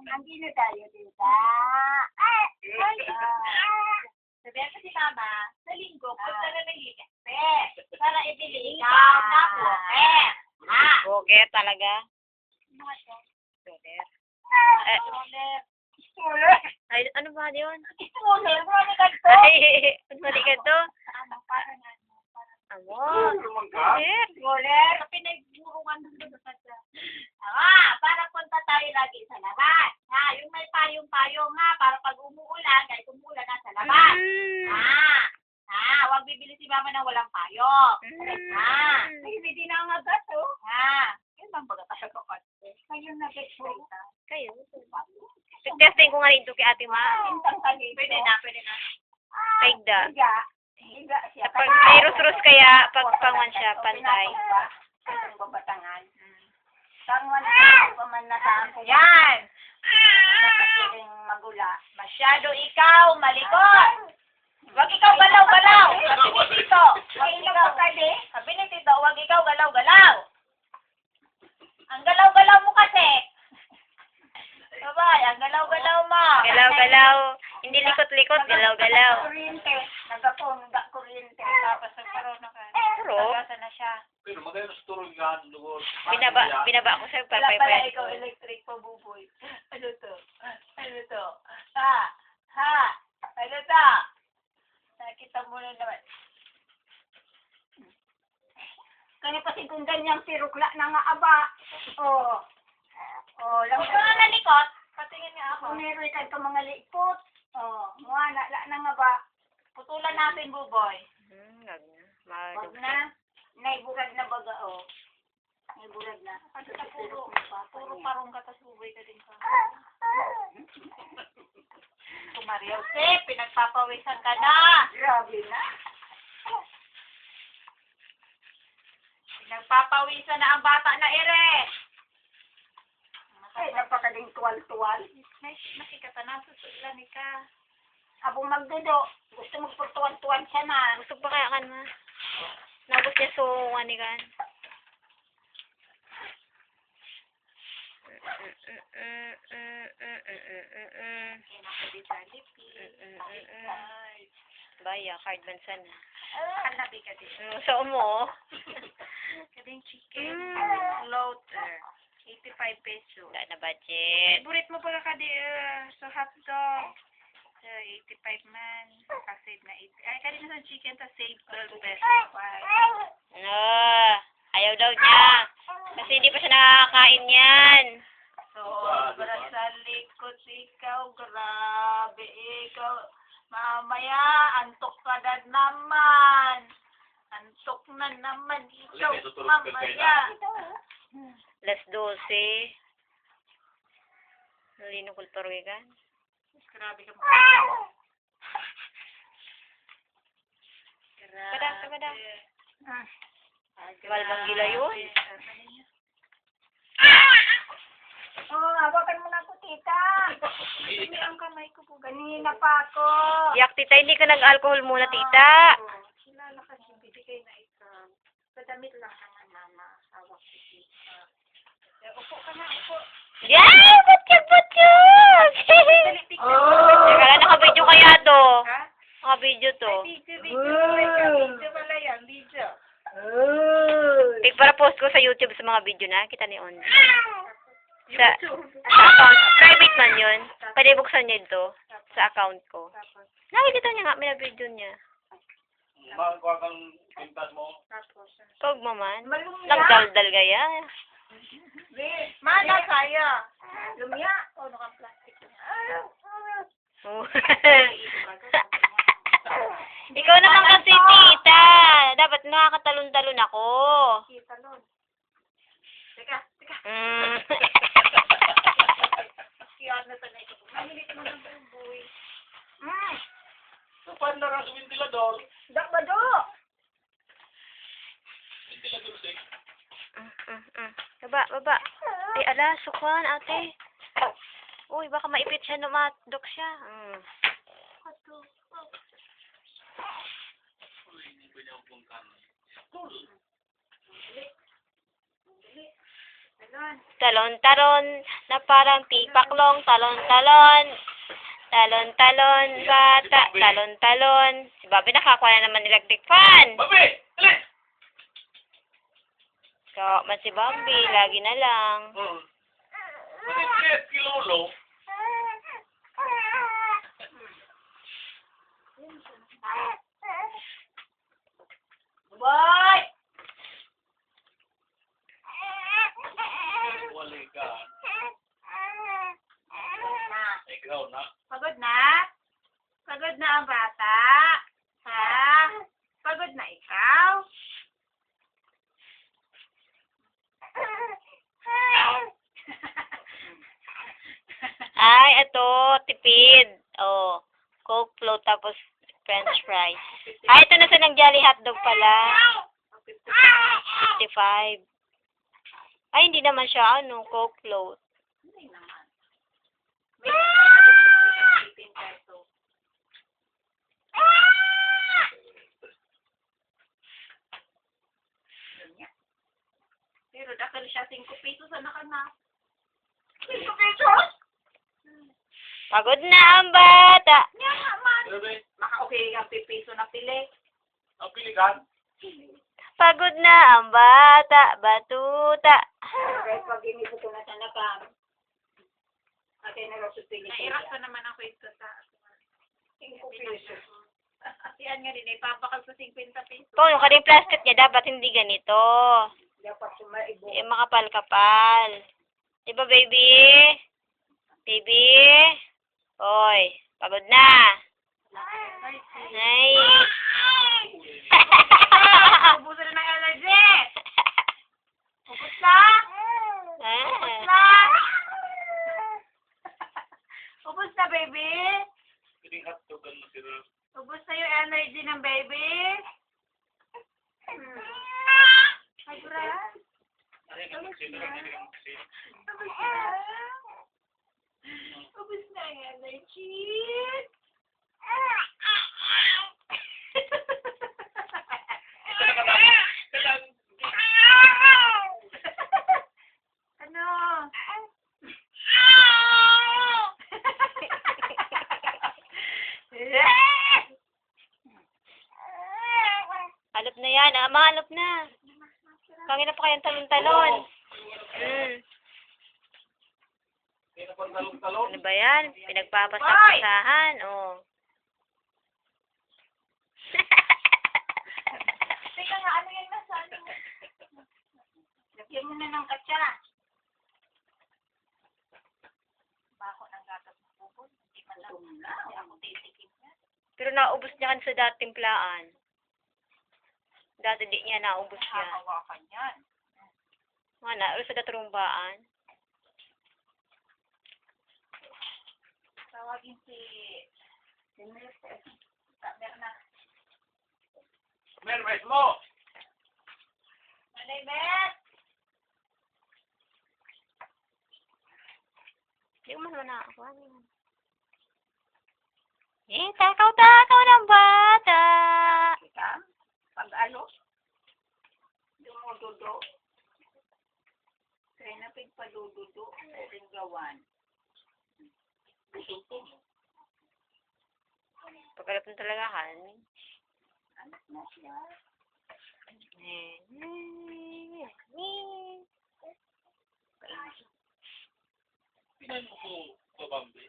Andino tayo, tita. Sabihan ko si mama, sa linggo, punta na ng Ligape. Para ibili ikaw na buket. Ha? Buket talaga. Buket. Stroller. Ay, ano ba yun? Stroller. Marami ka to. Ay, mali ka to. Parang Amo. Buket. Stroller. Sa pinagburungan doon sa kanya. Para punta tayo lagi sa labas. Ha, yung may payong-payong ha, para pag umuulan, kahit umuulan na sa labas. Huwag bibili si mama ng walang payong. Hindi na ang agas, oh. Yun bang baga tayo ko kasi. Kayo nag-explain. Kayo. Testing ko nga rin ito kay ate ma. Pwede na. Kaigda. Higa siya. Pag may rus-rus kaya, pag pangwan siya, pantay. Itong babatangan. Pangwan na, paman na saan ko. Yan! Nakapiling magula. Masyado ikaw, malikot! Huwag ikaw galaw-galaw! Sabi ni Tito. Sabi ni Tito, huwag ikaw galaw-galaw! Ang galaw-galaw mo kasi. Sabay, ang galaw-galaw mo. Galaw-galaw. Hindi likot-likot, galaw-galaw. Kuryente. Nagka kuryente. Tapos nagkaroon na ka. Pero, Nagkasa na siya. Pero maganda sa turong yan, lugar. binaba ko sa'yo para Wala pala paypayat ikaw ko. electric pa, buboy. Ano to? Ha? Ano to? Nakita mo na naman. Kaya kasi kung ganyang sirukla na nga aba. Lang ko na nalikot. Patingin nga ako. Meron ka mga likot. Mga na nga ba. Putulan natin, buboy. Wag na. Naiburag na baga, Naiburag na. Kasi puro parong katas buboy ka din ka. Maria Jose, pinagpapawisan ka na. Grabe na. Pinagpapawisan na ang bata na ere. Ay, napakading tuwal-tuwal. Masikata na, susulan ka. Abong magdudo. Gusto mo tuwan-tuwan siya na. Gusto pa kaya kan ma? Nabot niya suungan ni kan. Baya, card man sana. Hanabi ka din. So mo. Kading chicken. Floater. 85 pesos. Wala na budget. Favorite mo pa ka di sa hotdog. 85 man. Kasave na 80. Ay, kanina sa chicken ta save 12 pesos. Ano? Ayaw daw niya. Kasi hindi pa siya nakakain yan. So, para sa likod ikaw, grabe ikaw. Mamaya, antok ka na naman. Antok na naman ikaw, mamaya. Las 12. Nalino kulparoy ka? Grabe ka mo. Kada. Malbang gila yun. Hawakan mo na ako, tita. Hindi ang kamay ko po. Kanina pa ako. Yak, tita, hindi ka nag-alcohol muna, tita. Kilala ka siya, bibigay na ikaw. Padamit lang naman, mama. Hawak si tita. Upo ka na, upo. Yan! Batyag! Teka lang, naka-video kaya to. Ha? Naka-video to. Video pala yan, video. Para post ko sa YouTube sa mga video na. Kita ni On. Sa account. Private man yun. Pwede buksan niya ito. Sa account ko. Nakikita niya nga. May video niya. Magawa kang pintas mo. Kog mo man. Nagdaldal gaya. Mana saya. Lumya. Naka-plastic niya. Ikaw naman kasi, tita. Dapat nakakatalon-talon ako. Talon. Teka. Kaya na tanay ko. Manilit mo ng buboy. So, paano na sa ventilador? Dakbado. Ventilador, sir. Baba. Ay, ala, sukwan, ate. Uy, baka maipit siya, numadok siya. Hindi ba niya puntan? Talon-talon na parang tipaklong, talon-talon. Talon-talon, bata, talon-talon. Si Bobby nakakuha na naman electric fan. Babi! Dali! So, man si Bobby, lagi na lang. Manipit, kilolo. Boy! Wali ka. Ikaw na. Pagod na? Pagod na ang bata? Ha? Pagod na ikaw? Ay, ito, tipid. Oh, Coke float tapos French fries. Ay, ito na silang Jolly Hotdog pala. 55. Ay, hindi naman siya, Coke float. Hindi naman. May 15 peso. Yun nga. Pero dakal siya 5 pesos na na. 5 pesos? Pagod na ang bata. Nga naman. Babi, Maka-okay ang 5 peso na pili. ang pilikan. Pagod na ang bata, batuta. Kahit pag inipo ko na sa nakam. Akin na lang sa pili. Nairas pa naman ako ito sa 5 pesos. Yan nga din, ipapakal sa 50 pesos. Po, yung karing plastic niya dapat hindi ganito. Dapat sumaibo. Eh, makapal-kapal. Diba, baby? Baby? Hoy, pagod na. Ay. Ubusan na ng allergy. Ubus na. Ubus na. Ubus na, baby. Piling hotdog ang masira. Ubus na yung energy ng baby. Ay, Brad. Ay, ang masira. Hindi ang masira. Ubus na. Ubus na yung energy. Ano? Halop na yan. Mahalop na. Kangina pa kayong talon-talon. Hindi na pang talong-talong. Ano ba yan? Pinagpapasapasahan. Oh. Teka nga, ano yan nasa ano? Lagyan mo na ng katsa. Bako ng gatas ng bubon. Hindi man lang. Hindi ako titikim na. Pero naubos niya kan sa dating plaan. Dati di niya naubos yan. Hawakan yan. Mana, ulo sa daturumbaan. Tawagin si Mercedes. Meron na. Mermes mo! Manay, Mer! Hindi ko man nakakuha niya. Eh, takaw-takaw ng bata. Ika? Pag-ano? Dumududo. Kaya na pagpadududo. Pwedeng gawan. Pagkalap ng talagahan. Anak na siya. Pinan mo ko, Bambi.